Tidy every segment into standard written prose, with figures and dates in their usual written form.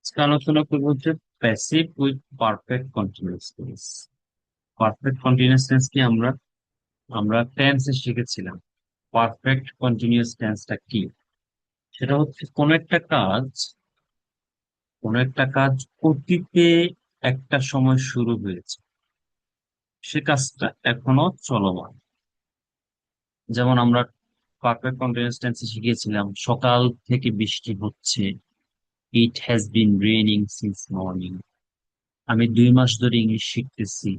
আজকে আলোচনা করবো হচ্ছে passive with perfect continuous tense. Perfect continuous tense কি আমরা আমরা টেন্সে শিখেছিলাম। পারফেক্ট কন্টিনিউয়াস টেন্সটা কি? সেটা হচ্ছে কোন একটা কাজ অতীতে একটা সময় শুরু হয়েছে, সে কাজটা এখনো চলমান। যেমন আমরা পারফেক্ট কন্টিনিউয়াস টেন্সে শিখিয়েছিলাম সকাল থেকে বৃষ্টি হচ্ছে, it has been raining since morning. আমি 2 মাস ধরে ইংলিশ শিখতেছি,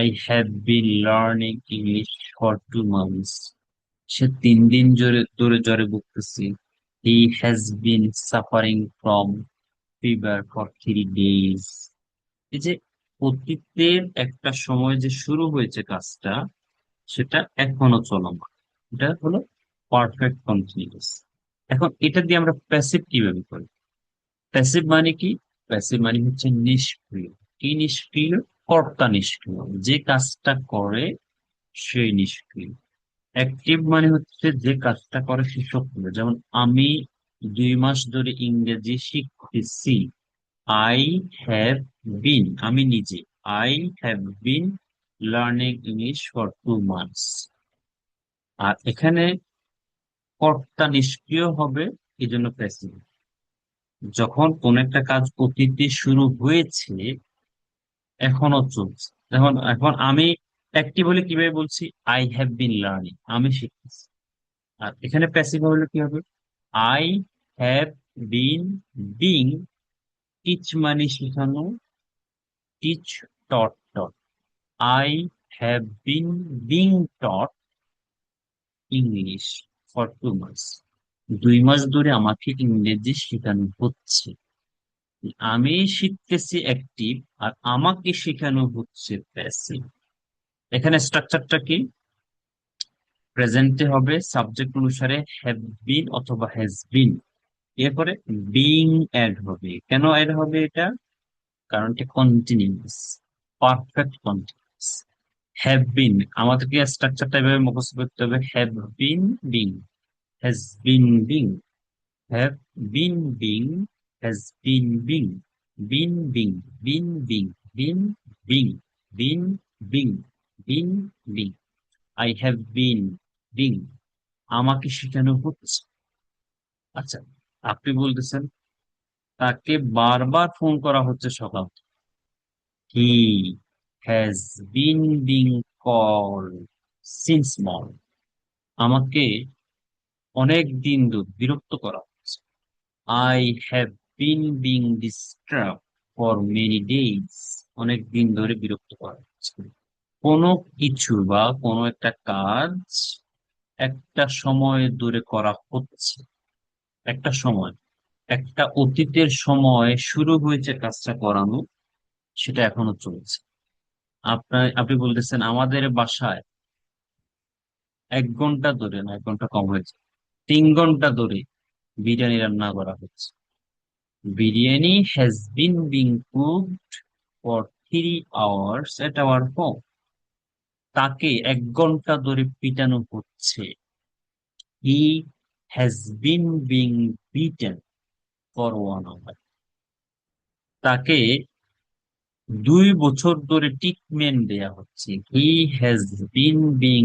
I have been learning English for 2 months. সে 3 দিন ধরে জ্বরে ভুগতেছে। He has been suffering from fever for 3 days. এই যে অতীতের একটা সময় যে শুরু হয়েছে কাজটা, সেটা এখনো চলমান। এটা হলো পারফেক্ট কন্টিনিউয়াস। এখন এটা দিয়ে আমরা প্যাসিভ কিভাবে করি? প্যাসিভ মানে কি? প্যাসিভ মানে হচ্ছে নিষ্ক্রিয়। কি নিষ্ক্রিয়? কর্তা নিষ্ক্রিয়, যে কাজটা করে সেই নিষ্ক্রিয়। অ্যাক্টিভ মানে হচ্ছে যে কাজটা করে সে সক্রিয়। যেমন আমি 2 মাস ধরে ইংরেজি শিখতেছি। আই হ্যাভ বিন, আমি নিজে, I have been learning English for 2 months. আর এখানে কর্তা নিষ্ক্রিয় হবে, এই জন্য প্যাসিভ। যখন কোন একটা কাজ অতীতে শুরু হয়েছে, এখনো চলছে। এখন আমি অ্যাক্টিভ হলে কিভাবে বলছি? আই হ্যাভ বিন লার্নিং, আমি শিখতেছি। আর এখানে প্যাসিভ হলে কি হবে? I have bin being, teach মানে শেখানো, teach taught taught. I have bin being taught English for 2 months. 2 মাস ধরে আমাকে ইংরেজি শেখানো হচ্ছে। আমি শিখতেছি অ্যাক্টিভ, আর আমাকে শেখানো হচ্ছে প্যাসিভ। এখানে স্ট্রাকচারটা কি? প্রেজেন্টে হবে সাবজেক্ট অনুসারে হ্যাভ বিন অথবা হ্যাজ বিন, এরপরে বিং অ্যাড হবে। কেন অ্যাড হবে এটা? কারণ এটা continuous, perfect continuous. Have been, আমাদেরকে স্ট্রাকচারটা এভাবে মুখস্থ করতে হবে। Have been being, has been being, have been being, has been being, been being, been being, been being, been being, been being. I have bin being, আমাকে শেখানো হচ্ছে। আচ্ছা, আপনি বলতেছেন তাকে বারবার ফোন করা হচ্ছে সকাল থেকে। হি has been being call since morning, আমাকে অনেক দিন ধরে বিরক্ত করা হচ্ছে। I have bin being disturb for many days, অনেক দিন ধরে বিরক্ত করা হচ্ছে। কোনো কিছু বা কোনো একটা কাজ একটা সময় ধরে করা হচ্ছে। একটা সময়, একটা অতীতের সময় শুরু হয়েছে কাজটা করানো, সেটা এখনো চলছে। আপনি বলতেছেন আমাদের বাসায় 1 ঘন্টা ধরে, না 1 ঘন্টা কম হয়েছে, 3 ঘন্টা ধরে বিরিয়ানি রান্না করা হচ্ছে। Biryani has been being cooked for 3 hours at our home, তাকে 1 ঘন্টা ধরে পিটানো হচ্ছে। He has been being beaten for 1 hour, তাকে 2 বছর ধরে ট্রিটমেন্ট দেয়া হচ্ছে। He has been being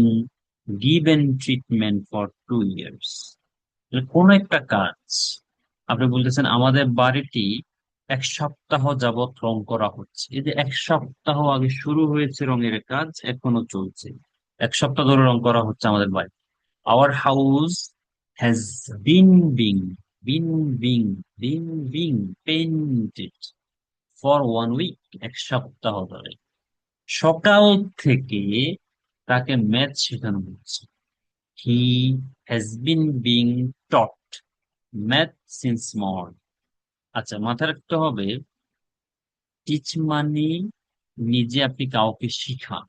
given treatment for 2 years. কোন একটা কাজ, আপনি বলতেছেন আমাদের বাড়িটি 1 সপ্তাহ যাবত রং করা হচ্ছে। এই যে 1 সপ্তাহ আগে শুরু হয়েছে রঙের কাজ, এখনো চলছে। 1 সপ্তাহ ধরে রং করা হচ্ছে আমাদের বাড়ি। Our house has been being, been being, been being painted for 1 week, 1 সপ্তাহ ধরে। সকাল থেকে তাকে ম্যাথ শেখানো হচ্ছে। He has been being taught math since morning. আচ্ছা, মাথায় রাখতে হবে, টিচ মানে নিজে আপনি কাউকে শিখান।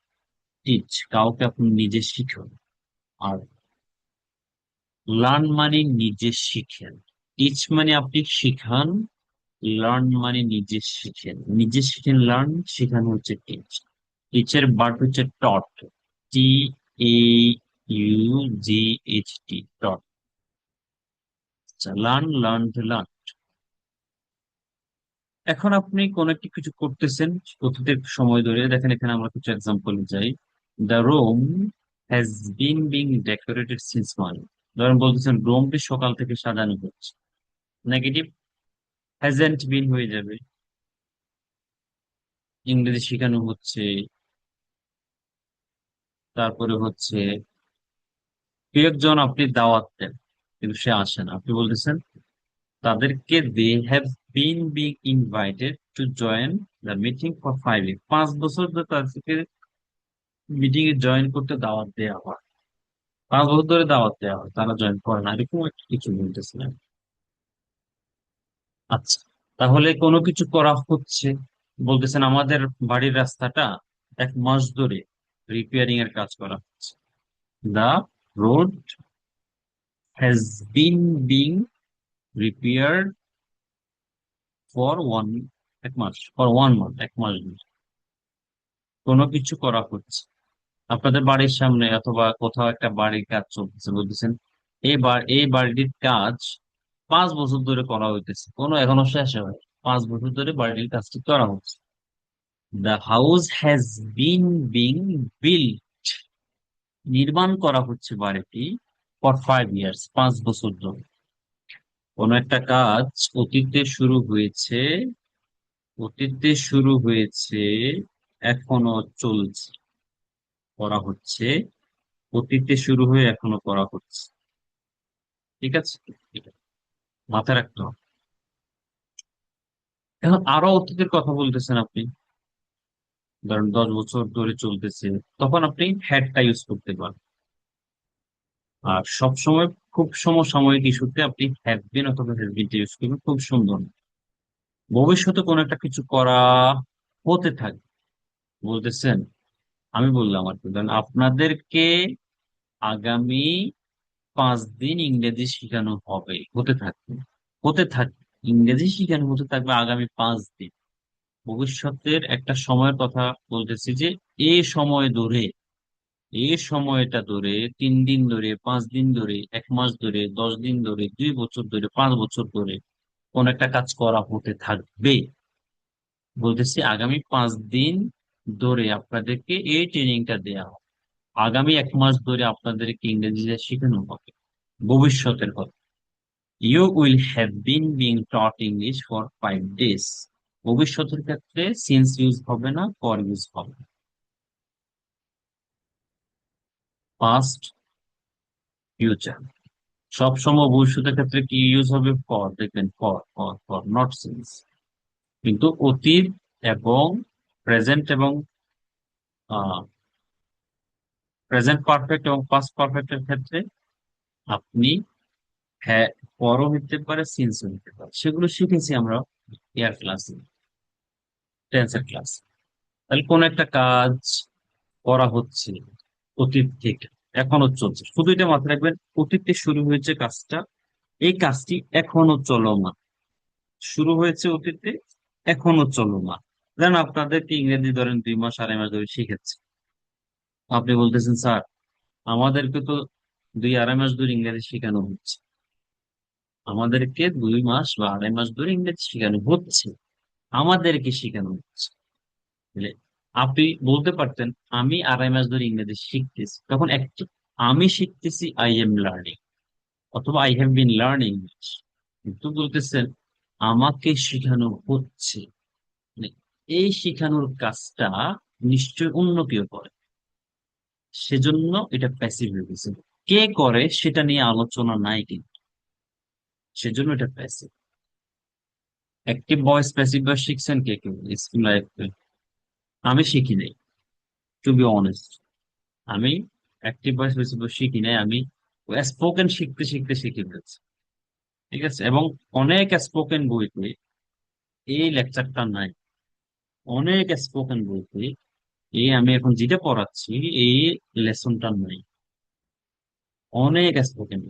টিচ, কাউকে আপনি নিজে শিখান। আর লার্ন মানে নিজে শিখেন। টিচ মানে আপনি শিখান, লার্ন মানে নিজে শিখেন। নিজে শিখেন লার্ন, শেখানো হচ্ছে টিচ। টিচের বার্ব হচ্ছে টট, টি এ ইউ জি এইচ টি, টট। আচ্ছা, লার্ন, লার্ন, লার্ন। এখন আপনি কোন একটি কিছু করতেছেন অতীতের সময় ধরে, দেখেন এখানে আমরা কিছু এক্সাম্পল যাই। The room has being decorated since morning. ধরেন বলতেছেন রোমটি সকাল থেকে সাজানো হচ্ছে। নেগেটিভ হ্যাজেন্ট বিন হয়ে যাবে, ইংরেজি শেখানো হচ্ছে। তারপরে হচ্ছে কেউ একজন আপনি দাওয়াত দেন কিন্তু সে আসে না, আপনি বলতেছেন তাদেরকে they have being invited to join the meeting for 5 year. 5 বছর ধরে তাদেরকে মিটিং এ জয়েন করতে দাওয়াত দেওয়া হয়। 5 বছর ধরে দাওয়াত দেওয়া হয়, তারা জয়েন করে না, এরকম একটা কিছু বলতেছিলেন। আচ্ছা, তাহলে কোনো কিছু করা হচ্ছে, বলতেছেন আমাদের বাড়ির রাস্তাটা 1 মাস ধরে রিপেয়ারিং এর কাজ করা হচ্ছে। The road has being repaired for 1 মাস, ফর 1 মান্থ, 1 মাস ধরে কোনো কিছু করা হচ্ছে। আপনাদের বাড়ির সামনে অথবা কোথাও একটা বাড়ির কাজ চলতেছে, বলতেছেন এই বাড়িটির কাজ 5 বছর ধরে করা হইতেছে, কোনো এখনো শেষ হয়। 5 বছর ধরে বাড়িটির কাজটি করা হচ্ছে। The house has being build, নির্মাণ করা হচ্ছে বাড়িটি ফর 5 ইয়ার্স, 5 বছর ধরে। কোন একটা কাজ অতীতে শুরু হয়েছে, অতীতে শুরু হয়েছে, এখনো চলছে, করা হচ্ছে, অতীতে শুরু হয়ে এখনো করা হচ্ছে। ঠিক আছে, এটা মাথায় রাখতে হবে। এখন আরো অতীতের কথা বলতেছেন আপনি, ধরেন 10 বছর ধরে চলতেছে, তখন আপনি হ্যাডটা ইউজ করতে পারেন। আর সবসময় খুব সমসাময়িক ইস্যুতে আপনি হ্যাভ বিন অথবা হ্যাজ বিনটা ইউজ করবেন, খুব সুন্দর। ভবিষ্যতে কোনো একটা কিছু করা হতে থাকে, বলতেছেন আমি বললাম আর কি, ধরেন আপনাদেরকে আগামী 5 দিন ইংরেজি শেখানো হবে, হতে থাকবে, হতে থাকবে, ইংরেজি শেখানো হতে থাকবে আগামী 5 দিন। ভবিষ্যতের একটা সময়ের কথা বলতেছি যে এ সময় ধরে, এই সময়টা ধরে 3 দিন ধরে, 5 দিন ধরে, 1 মাস ধরে, 10 দিন ধরে, 2 বছর ধরে, 5 বছর ধরে কোন একটা কাজ করা হতে থাকবে। বলতেছি আগামী 5 দিন ধরে আপনাদেরকে এই ট্রেনিংটা দেয়া হবে, আগামী 1 মাস ধরে আপনাদেরকে ইংরেজিটা শেখানো হবে। ভবিষ্যতের কথা, you will have being taught English for 5 days. ভবিষ্যতের ক্ষেত্রে সিন্স ইউজ হবে না, ফর ইউজ হবে। পাস্ট, ফিউচার, সবসময় ভবিষ্যতের ক্ষেত্রে কি ইউজ হবে? ফর, দেখবেন for for for, not since. কিন্তু অতীত এবং প্রেজেন্ট এবং প্রেজেন্ট পারফেক্ট এবং পাস্ট পারফেক্টের ক্ষেত্রে আপনি হ্যাঁ, পরও হইতে পারে, সিন্সও হইতে পারে, সেগুলো শিখেছি আমরা এয়ার ক্লাসে, টেন্সের ক্লাস। তাহলে কোন একটা কাজ করা হচ্ছে অতীত থেকে, এখনো চলছে, শুধু এটা মাথায় রাখবেন, অতীতে শুরু হয়েছে কাজটা, এই কাজটি এখনো চলমান। শুরু হয়েছে অতীতে, এখনো চলমান। দেন আপনাদেরকে ইংরেজি ধরেন 2 মাস 2.5 মাস ধরে শিখেছে, আপনি বলতেছেন স্যার আমাদেরকে তো 2 2.5 মাস ধরে ইংরেজি শেখানো হচ্ছে, আমাদেরকে 2 মাস বা 2.5 মাস ধরে ইংরেজি শেখানো হচ্ছে, আমাদেরকে শেখানো হচ্ছে। তাহলে আপনি বলতে পারতেন আমি 2.5 মাস ধরে ইংরেজি শিখতেছি, তখন একটু আমি শিখতেছি, আই এম লার্নিং, অথবা I have been learning English. কিন্তু বলতেছেন আমাকে শেখানো হচ্ছে, মানে এই শেখানোর কাজটা নিশ্চয় অন্য কেউ করে, সেজন্য এটা প্যাসিভ হয়ে গেছে। কে করে সেটা নিয়ে আলোচনা নাই কিন্তু, সেজন্য এটা passive. Active voice passive voice শিখছেন কে কেউ স্কুল লাইফে? আমি শিখি নাই, টু বি অনেস্ট। আমি অ্যাক্টিভ ভয়েস প্যাসিভ ভয়েস শিখি নাই, আমি স্পোকেন শিখতে শিখতে শিখে ফেলছি। ঠিক আছে, এবং অনেক স্পোকেন বইতে এই লেকচারটা নাই, অনেক স্পোকেন বইতে এই আমি এখন যেটা পড়াচ্ছি এই লেসনটা নাই, অনেক স্পোকেন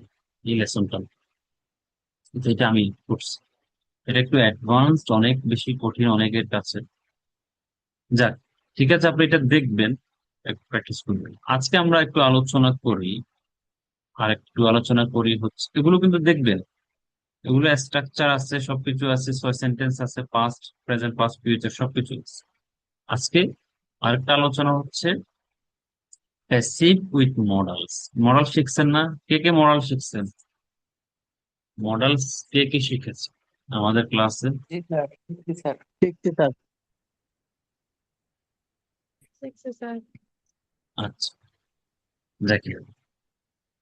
এই লেসনটা নেই। যেটা আমি করছি এটা একটু অ্যাডভান্সড, অনেক বেশি কঠিন অনেকের কাছে। যাক, ঠিক আছে, আপনি এটা দেখবেন, একটু প্র্যাকটিস করবেন। আজকে আমরা একটু আলোচনা করি, আর একটু আলোচনা করি হচ্ছে এগুলো কিন্তু দেখবেন, এগুলো স্ট্রাকচার আছে, সবকিছু আছে, ছয় সেন্টেন্স আছে, পাস্ট প্রেজেন্ট পাস্ট ফিউচার সবকিছু আছে। আজকে আরেকটা আলোচনা হচ্ছে প্যাসিভ উইথ মডালস। মডাল শিখছেন না? কে কে মডাল শিখছেন? মডালস কে কে শিখেছে আমাদের ক্লাসে? জি স্যার, জি স্যার, ঠিক স্যার। এক্সারসাইজ। আচ্ছা, দেখেন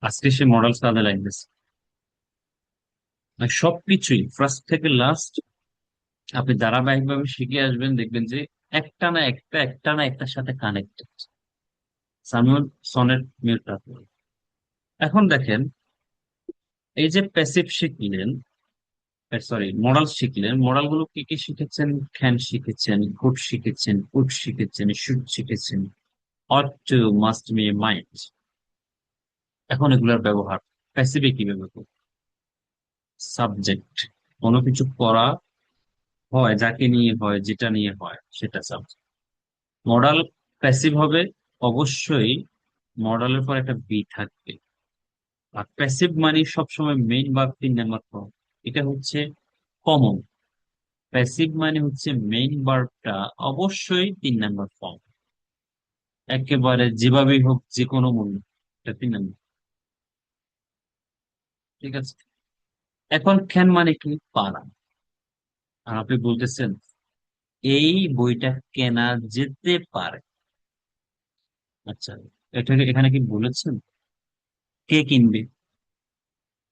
আজকে সে মডালস কাজে লাগতেছে। মানে সবকিছুই ফার্স্ট থেকে লাস্ট আপনি ধারাবাহিকভাবে শিখে আসবেন, দেখবেন যে একটা না একটা, একটা না একটার সাথে কানেক্টেড। সামিউল সনেট মিউট রাখবেন। এখন দেখেন, এই যে প্যাসিভ শিখলেন, সরি মডাল শিখলেন, মডাল গুলো কি কি শিখেছেন? ক্যান শিখেছেন, কুড শিখেছেন, উড শিখেছেন, শুড শিখেছেন, অট টু, মাস্ট বি, মাইট। এখন এগুলোর ব্যবহার প্যাসিভে কিভাবে করব? সাবজেক্ট, কোনো কিছু করা হয়, যাকে নিয়ে হয়, যেটা নিয়ে হয় সেটা সাবজেক্ট। মডাল প্যাসিভ হবে অবশ্যই, মডালের পর একটা বি থাকবে। আর প্যাসিভ মানে সবসময় মেইন ভার্ব 3 নাম্বার ফর্ম, এটা হচ্ছে কমন। প্যাসিভ মানে হচ্ছে মেইন ভার্বটা অবশ্যই 3 নাম্বার ফর্ম, একেবারে যেভাবেই হোক, যে কোনো মূল্য, এটা 3 নাম্বার। ঠিক আছে। এখন ক্যান মানে কি? পারা। আর আপনি বলতেছেন এই বইটা কেনা যেতে পারে। আচ্ছা, এটাকে এখানে কি বলেছেন কে কিনবে?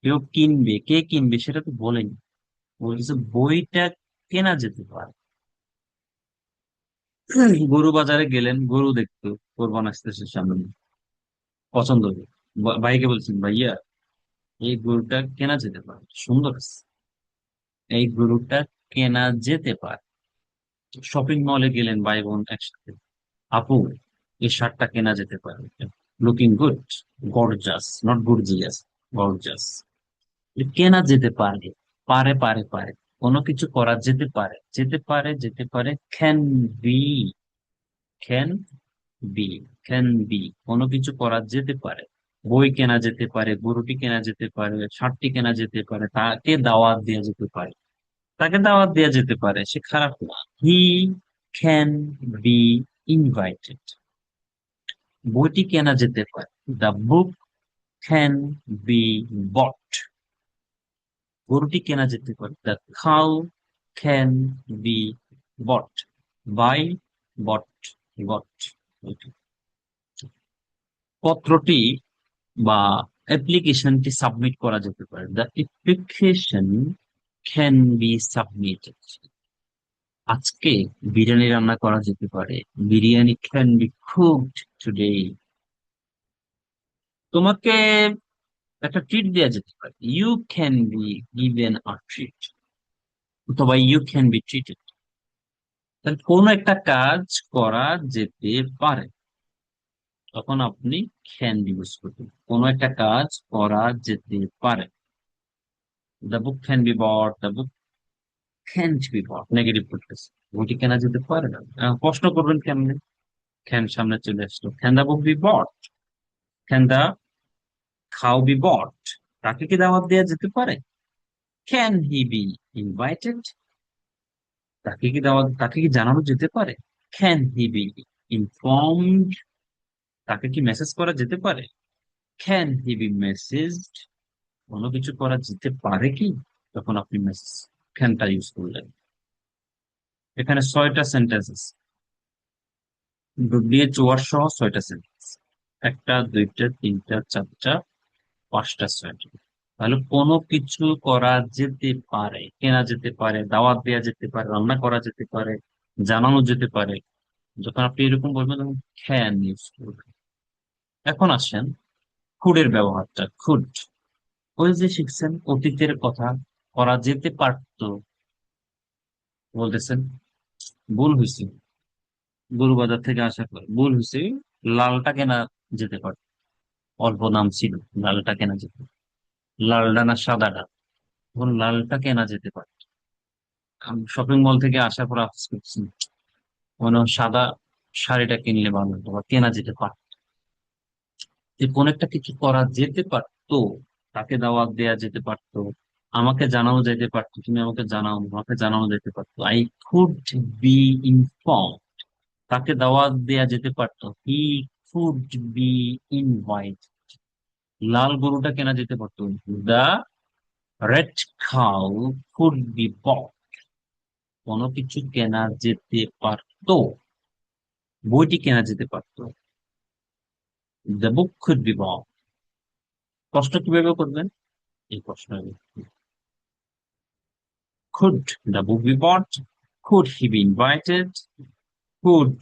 কেউ কিনবে, কে কিনবে সেটা তো বলেনি। বলতেছে বইটা কেনা যেতে পারে। গরু বাজারে গেলেন, গরু দেখতে, কোরবান আসতেছে সামনে, পছন্দ হলো, ভাইকে বলছেন ভাইয়া এই গরুটা কেনা যেতে পারে, সুন্দর আছে, এই গরুটা কেনা যেতে পারে। শপিং মলে গেলেন ভাই বোন একসাথে, আপু এই শার্টটা কেনা যেতে পারে, looking good, gorgeous, not gorgeous, gorgeous. কেনা যেতে পারে, পারে পারে পারে, কোনো কিছু করা যেতে পারে, যেতে পারে, যেতে পারে, can be, can be, can be, কোনো কিছু করা যেতে পারে। বই কেনা যেতে পারে, গরুটি কেনা যেতে পারে, শার্টটি কেনা যেতে পারে, তাকে দাওয়াত দেওয়া যেতে পারে, তাকে দাওয়াত দেওয়া যেতে পারে, সে খারাপ না। He can be invited. বইটি কেনা যেতে পারে, the book can be bought. গরুটি কেনা যেতে পারে, the cow can be bought. Buy, bought, got. পত্রটি বা অ্যাপ্লিকেশনটি সাবমিট করা যেতে পারে, the application can be submitted. আজকে বিরিয়ানি রান্না করা যেতে পারে, biryani can be cooked today. তোমাকে একটা ট্রিট দেওয়া যেতে পারে, you can be given a treat, অথবা ইউ ক্যান বি ট্রিটেড। তাহলে কোন একটা কাজ করা যেতে পারে, তখন আপনি ক্যান ইউজ করবেন। কোন একটা কাজ করা যেতে পারে, the book can be bought, the book can't be bought, negative করতেছে, বইটি কেনা যেতে পারে না। প্রশ্ন করবেন কেমনে? ক্যান সামনে চলে আসলো, can the book be bought, can the cow be বট, তাকে কি দাওয়াত দেওয়া যেতে পারে? ক্যান হি বি ইনভাইটেড, তাকে কি দাওয়াত, তাকে কি জানানো যেতে পারে? ক্যান হি বি ইনফর্মড, তাকে কি মেসেজ করা যেতে পারে? ক্যান হি বি মেসেজড, কোনো কিছু করা যেতে পারে কি, তখন আপনি মেসেজ ক্যানটা ইউজ করলেন। এখানে 6টা সেন্টেন্স আছে, ডুবলিয়ে চোয়ার সহ 6টা সেন্টেন্স, একটা, দুইটা, তিনটা, চারটা, পাঁচটা, 6টা। তাহলে কোনো কিছু করা যেতে পারে, কেনা যেতে পারে, দাওয়াত দেওয়া যেতে পারে, রান্না করা যেতে পারে, জানানো যেতে পারে। যখন আপনি এরকম বলবেন তখন ক্যান ইউজ করবেন। এখন আসেন খুডের ব্যবহারটা। খুড, ওই যে শিখছেন অতীতের কথা, করা যেতে পারতো, বলতেছেন ভুল হয়েছে, গরু বাজার থেকে আসার পর ভুল হয়েছে, লালটা কেনা যেতে পারত, অল্প দাম ছিল, লালটা কেনা যেত, লালটা না সাদাটা, এখন লালটা কেনা যেতে পারে। শপিং মল থেকে আসার পর আফসোস করছি, মনে হয় সাদা শাড়িটা কিনলে ভালো হতো বা কেনা যেতে পারত। যে কোন একটা কিছু করা যেতে পারতো, তাকে দাওয়াত দেয়া যেতে পারতো, আমাকে জানানো যেতে পারতো, তুমি আমাকে জানাও, আমাকে জানানো যেতে পারতো। আই কুড বি ইনফর্ম, তাকে দাওয়াত দেয়া যেতে পারতো। হি কুড বি ইনভাইট, লাল গরুটা কেনা যেতে পারতো। দা red cow could be bought, কোনো কিছু কেনা যেতে পারতো, বইটি কেনা যেতে পারতো। The book could be bought. প্রশ্ন কিভাবে করবেন? এই প্রশ্ন, could the book be bought? Could he be invited? Could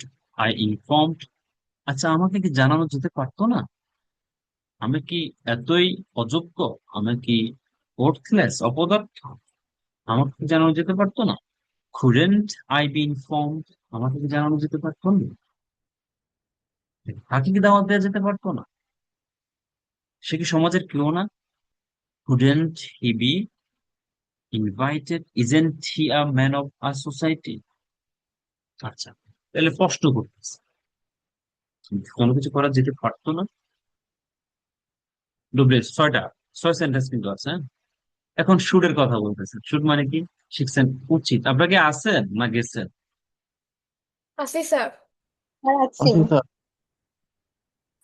I informed? আচ্ছা, আমাকে কি জানানো যেতে পারতো না? আমি কি এতই অযোগ্য? আমি কি ওর্থলেস, অপদার্থ? আমাকে কি জানানো যেতে পারতো না? couldn't I be informed? আমাকে কি জানানো যেতে পারতো না? তাকে কি দাওয়াত দেওয়া যেতে পারতো না? সে কি সমাজের কেউ না? couldn't he be invited? Isn't he a man of a society? আচ্ছা, তাহলে প্রশ্ন করতেছে, কোনো কিছু করা যেতে পারতো না। ডুবলে ছয়টা, ছয় সেন্টেন্স কিন্তু আছে, হ্যাঁ? এখন শুটের কথা বলতেছেন। শুট মানে কি শিখছেন? উচিত। আপনাকে আছেন না গেছেন? আছি স্যার। আর আছি। আছি স্যার।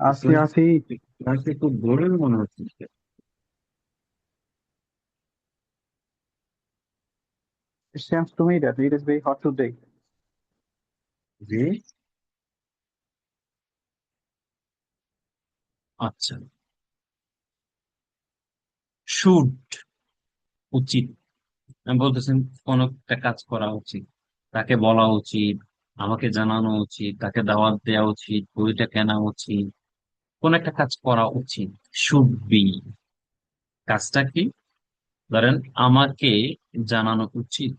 আছি আছি। ক্লাসে খুব বোরিং মনে হচ্ছে। It seems to me that it is very hot today. জি, আচ্ছা। শুট উচিত, আমি বলতেছেন কোন একটা কাজ করা উচিত, তাকে বলা উচিত, আমাকে জানানো উচিত, তাকে দাওয়াত দেওয়া উচিত, বইটা কেনা উচিত, কোন একটা কাজ করা উচিত। শুড বি, কাজটা কি? ধরেন আমাকে জানানো উচিত,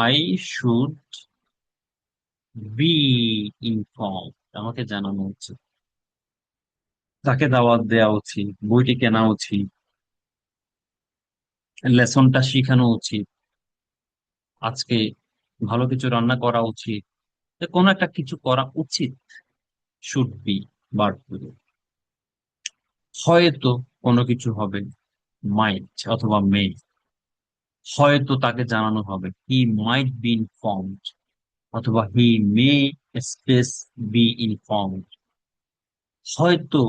আই শুড বি ইনফর্ম, আমাকে জানানো উচিত, তাকে দাওয়াত দেওয়া উচিত, বইটি কেনা উচিত, লেসনটা শিখানো উচিত, আজকে ভালো কিছু রান্না করা উচিত। তো কোনো একটা কিছু করা উচিত, শুড বি বার্ব। হয়তো কোনো কিছু হবে, মাইট অথবা মে। হয়তো তাকে জানানো হবে, হি মাইট বি ইনফর্মড, অথবা হি মে স্পেস বি ইনফর্মড। হয়তো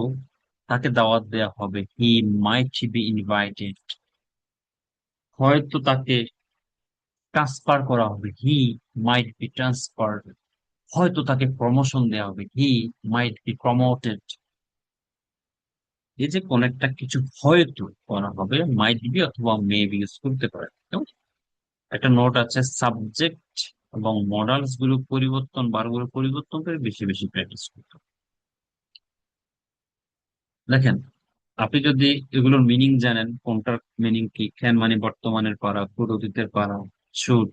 তাকে দাওয়াত দেওয়া হবে, হি মাইট বি ইনভাইটেড। হয়তো তাকে ট্রান্সফার করা হবে, হি মাইট বি ট্রান্সফার। হয়তো তাকে প্রমোশন দেওয়া হবে, হি মাইট বি প্রমোটেড। এই যে কোন একটা কিছু হয়তো করা হবে, মাইট বি অথবা মে বি ইউজ করতে পারে। কেমন? একটা নোট আছে, সাবজেক্ট এবং মডালস গুলো পরিবর্তন, বারগুলো পরিবর্তন করে বেশি বেশি প্র্যাকটিস করতে হবে। দেখেন, আপনি যদি এগুলোর মিনিং জানেন, কোনটার মিনিং কি, ক্যান মানে বর্তমানের পারা, কুড অতীতের পারা, শুড,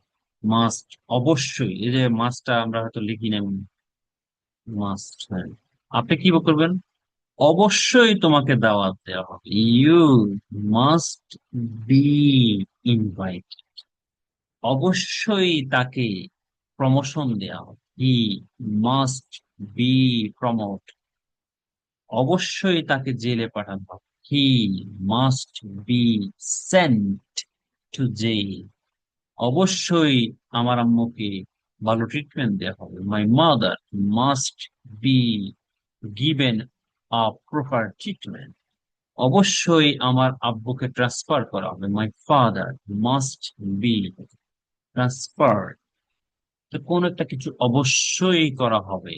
মাস্ট, অবশ্যই। এই যে মাস্টটা আমরা হয়তো লিখি না, মাস্ট, হ্যাঁ। আপনি কি করবেন? অবশ্যই তোমাকে দাওয়াত দেওয়া হবে, ইউ মাস্ট বি ইনভাইট। অবশ্যই তাকে প্রমোশন দেওয়া হবে, হি মাস্ট বি প্রমোট। অবশ্যই তাকে জেলে পাঠানো হবে, he must be sent to jail. অবশ্যই আমার আম্মুকে ভালো ট্রিটমেন্ট দেওয়া হবে, my mother must be given a proper treatment. অবশ্যই আমার আব্বুকে ট্রান্সফার করা হবে, my father must be transfer. তো কোন একটা কিছু অবশ্যই করা হবে,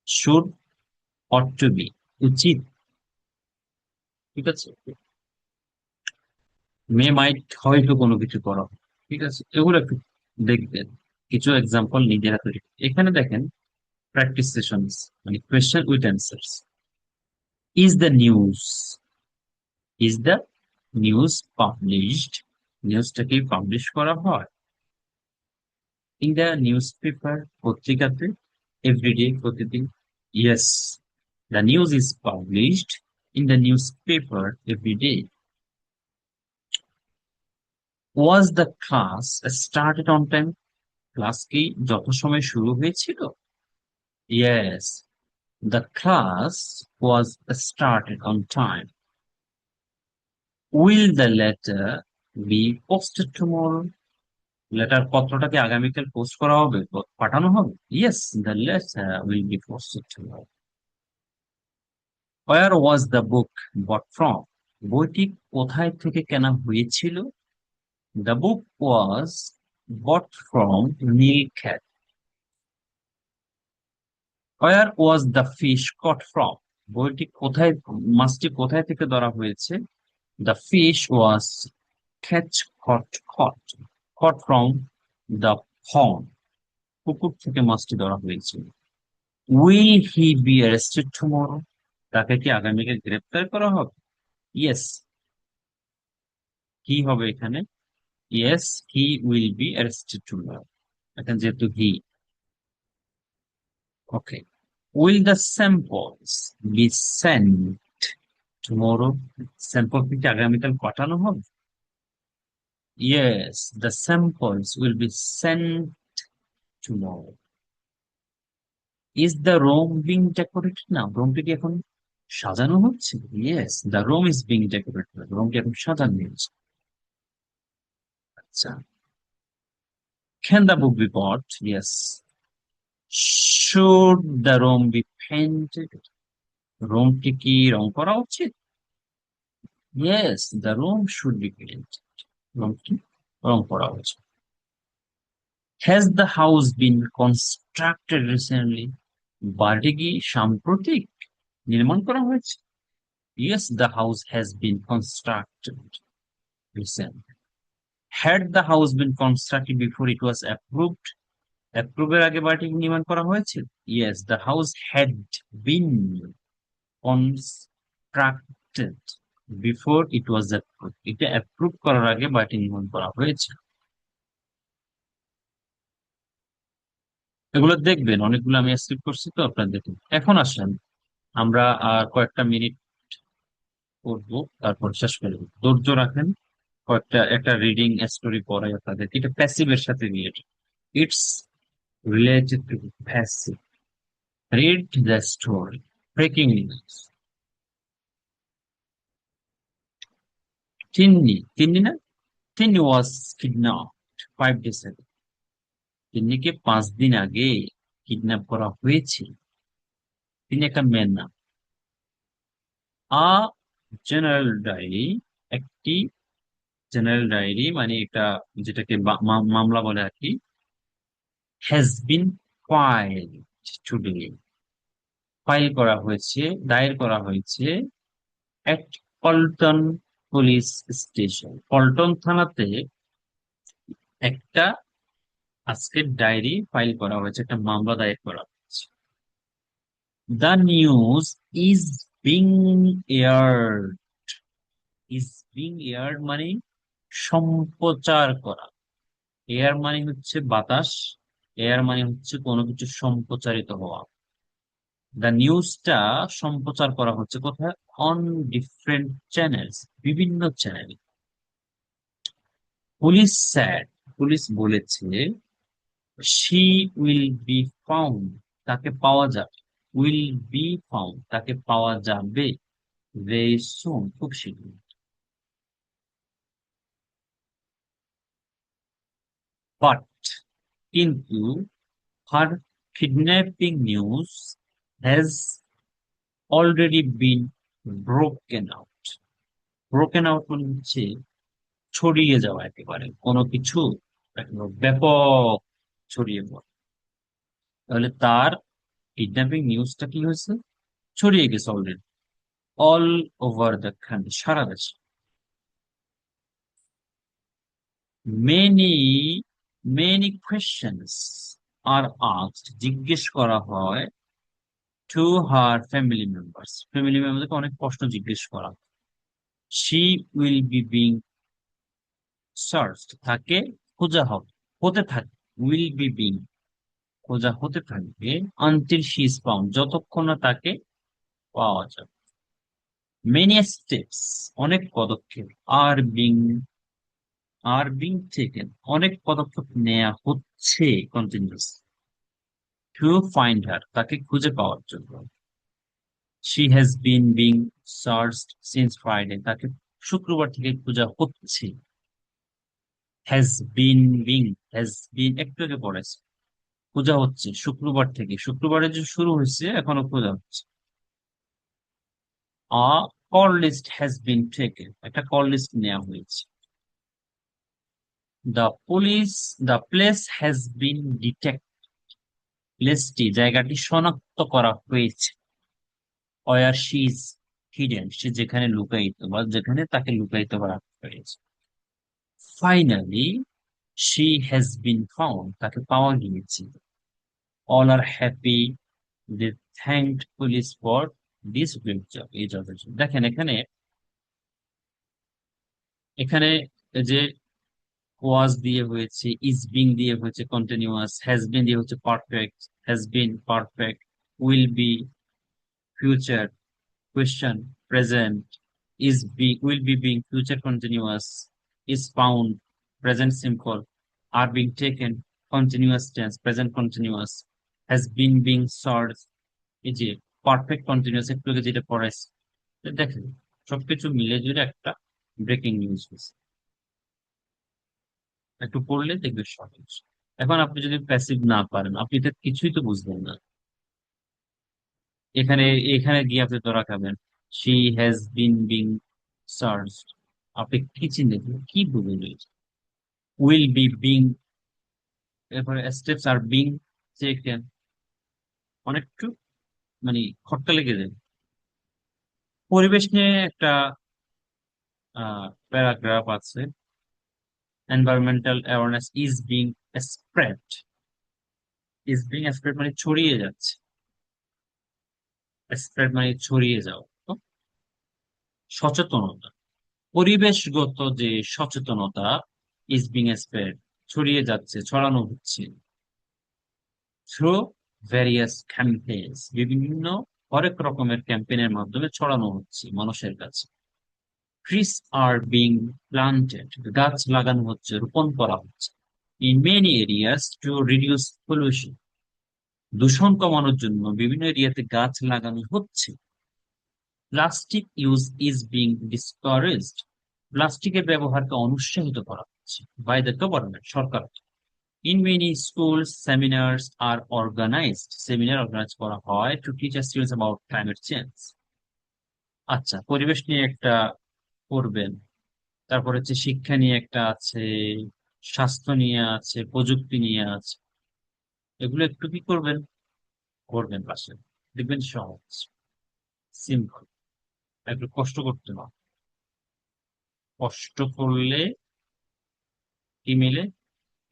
শুড, অট টু বি, উচিত। ঠিক আছে? মে মাইট, হয়তো কোনো কিছু করা হবে। ঠিক আছে, এগুলো একটু দেখবেন, কিছু এক্সাম্পল নিজেরা তৈরি করুন। এখানে দেখেন প্র্যাকটিস সেশনস, মানে question with answers. Is the news, is the news published, নিউজটাকে পাবলিশ করা হয় ইন দ্য নিউজ পেপার, পত্রিকাতে, এভরিডে, প্রতিদিন। Yes, the news is published in the news paper everyday. Was the class started on time, class কি যথাসময়ে শুরু হয়েছিল? Yes, the class was started on time. Will the letter be posted tomorrow. Letter পত্রটাকে আগামীকাল post করা হবে, পাঠানো হবে। Yes, the letter will be posted tomorrow. Where was the book bought from? বইটি কোথায় থেকে কেনা হয়েছিল? The book was bought from Nilkhet. Where was the fish caught from? বইটি কোথায়, মাছটি কোথায় থেকে ধরা হয়েছে? The fish was catch caught from the pond. পুকুর থেকে মাছটি ধরা হয়েছিল। Will he be arrested tomorrow? তাকে কি আগামীকাল গ্রেফতার করা হবে? ইয়েস, কি হবে এখানে? Yes, he will be arrested tomorrow. এখানে যেহেতু he. Okay, will the samples be sent tomorrow? Sample কি আগামীকাল পাঠানো হবে? Yes, the samples will be sent tomorrow. Is the room being decorated? না, রুমটি কি এখন সাজানো হচ্ছে? Yes, the room is being decorated. রুমটি এখন সাজানো হচ্ছে। আচ্ছা, can the book be bought? Yes. Should the room be painted? রুমটি কি রং করা উচিত? Yes, the room should be painted. রুমটি রং করা উচিত। Has the house been constructed recently? বাড়িটি কি সাম্প্রতিক নির্মাণ করা হয়েছে? Yes, the house has been constructed recently. Had the house been constructed before it was approved? Approve এর আগে বাড়িটি নির্মাণ করা হয়েছিল? Yes, the house had been constructed before it was approved. এটা অ্যাপ্রুভ করার আগে বাড়িটি নির্মাণ করা হয়েছে। এগুলো দেখবেন, অনেকগুলো আমি স্কিপ করছি তো, আপনারা দেখুন। এখন আসেন, আমরা আর কয়েকটা মিনিট করবো, তারপর শেষ করে দেবো। ধৈর্য রাখেন। একটা রিডিং স্টোরি পড়াই আপনাদের। এটা প্যাসিভের সাথে related. It's related to passive. Read the story. Breaking news. Tinni না, তিন্নি ওয়াজ কিডন্যাপড 5 days ago. তিন্নিকে 5 দিন আগে কিডন্যাপ করা হয়েছিল। তিনি একটা মেয়ের নাম। আ জেনারেল ডায়েরি, একটি জেনারেল ডায়েরি মানে এটা যেটাকে মামলা বলে আর কি, হ্যাজ বিন ফাইলড টুডে। ফাইল করা হয়েছে, দায়ের করা হয়েছে এট পল্টন পুলিশ স্টেশন। পল্টন থানাতে একটা আজকের ডায়েরি ফাইল করা হয়েছে, একটা মামলা দায়ের করা হয়েছে। The news is being aired. Is being aired মানে সম্প্রচার করা। এয়ার মানে হচ্ছে বাতাস, এয়ার মানে হচ্ছে কোনো কিছু সম্প্রচারিত হওয়া। দ্য নিউজটা সম্প্রচার করা হচ্ছে কোথায়? অন ডিফারেন্ট চ্যানেলস, বিভিন্ন চ্যানেল। পুলিশ স্যাড, পুলিশ বলেছে, শি উইল বি ফাউন্ড, তাকে পাওয়া যাবে। উইল বি ফাউন্ড, তাকে পাওয়া যাবে ভেরি সুন, খুব শীঘ্রই। বাট, কিন্তু, her kidnapping news has already been broken out. Broken out মানে হচ্ছে ছড়িয়ে যাওয়া, একেবারে কোনো কিছু একেবারে ব্যাপক ছড়িয়ে পড়ে। তাহলে তার কিডন্যাপিং নিউজটা কি হয়েছে? ছড়িয়ে গেছে already, all over the country, সারা দেশে। Many many questions are asked, জিজ্ঞেস করা হয়, to her family members, family মেম্বারকে অনেক প্রশ্ন জিজ্ঞেস করা। She will be being searched, তাকে খোঁজা হবে, হতে থাকে। উইল বি বিং, খোঁজা হতে থাকবে। আনটিল শি ইজ ফাউন্ড, যতক্ষণ না তাকে পাওয়া যাবে। মেনি স্টেপস, অনেক পদক্ষেপ। আর বিং টেকেন, অনেক পদক্ষেপ নেওয়া হচ্ছে কন্টিনিউয়াস। টু ফাইন্ড হার, তাকে খুঁজে পাওয়ার জন্য। She has being searched since Friday, তাকে শুক্রবার থেকে খোঁজা হচ্ছে। Has been being, has been একটু আগে পড়েছে, খোঁজা হচ্ছে শুক্রবার থেকে, শুক্রবারে যে শুরু হয়েছে এখনো খোঁজা হচ্ছে। A call list has been taken, একটা কল লিস্ট নেওয়া হয়েছে। The police, the place has been detect, প্লেসটি জায়গাটি শনাক্ত করা হয়েছে। ওয়ার শি ইজ হিডেন, সে যেখানে লুকায়িত বা যেখানে তাকে লুকায়িত করা হয়েছে। Finally she has been found, তাকে পাওয়া গিয়েছে। All are happy, they thanked police for this great job, এই যথেষ্ট। দেখেন এখানে, এখানে এই যে ওয়াজ দিয়ে হয়েছে, ইজ বিং দিয়ে হয়েছে কন্টিনিউয়াস, হ্যাজ বিন দিয়ে হচ্ছে perfect, has been perfect, will be future, question present, is be will be being future continuous, is found present simple, are being taken continuous tense present continuous, has been being solved, এই যে perfect continuous একটু আগে যেটা পড়াইছে। তো দেখেন সবকিছু মিলে জুড়ে একটা ব্রেকিং নিউজ হয়েছে, একটু পড়লে দেখবে সহজ। এখন আপনি যদি প্যাসিভ না পারেন আপনি তো কিছুই তো বুঝবেন না। এখানে এখানে গিয়ে আপনি ধরা খাবেন, she has been being searched, আপনি কি চিন্তা করবেন, কি বলবেন? উইল বি বিং, এরপরে স্টেপস আর বিং টেকেন, অনেকটু মানে খটকা লেগে যায়। পরিবেশ নিয়ে একটা প্যারাগ্রাফ আছে, environmental awareness is being spread, is being spread মানে ছড়িয়ে যাচ্ছে, স্প্রেড মানে ছড়িয়ে যাওয়া। তো সচেতনতা, পরিবেশগত যে সচেতনতা ইজ বিং স্প্রেড, ছড়িয়ে যাচ্ছে, ছড়ানো হচ্ছে থ্রু ভ্যারিয়াস ক্যাম্পেইনস, বিভিন্ন হরেক রকমের ক্যাম্পেইনের মাধ্যমে ছড়ানো হচ্ছে মানুষের কাছে। ট্রিস আর বিং প্লান্টেড, গাছ লাগানো হচ্ছে, রোপণ করা হচ্ছে। In many areas to reduce pollution, দূষণ কমানোর জন্য বিভিন্ন এরিয়াতে গাছ লাগানো হচ্ছে। Plastic use is being discouraged, প্লাস্টিকের ব্যবহারকে অনুৎসাহিত করা হচ্ছে বাই দ্য গভর্নমেন্ট, সরকার। In many school seminars are organized, seminar organize করা হয় to teach students about climate change. আচ্ছা, পরিবেশ নিয়ে একটা পড়বেন, তারপর হচ্ছে শিক্ষা নিয়ে একটা আছে, স্বাস্থ্য নিয়ে আছে, প্রযুক্তি নিয়ে আছে। এগুলো একটু কি করবেন, করবেন পাশে, দেখবেন সহজ, সিম্পল, একটু কষ্ট করতে না, কষ্ট করলে কি মিলে,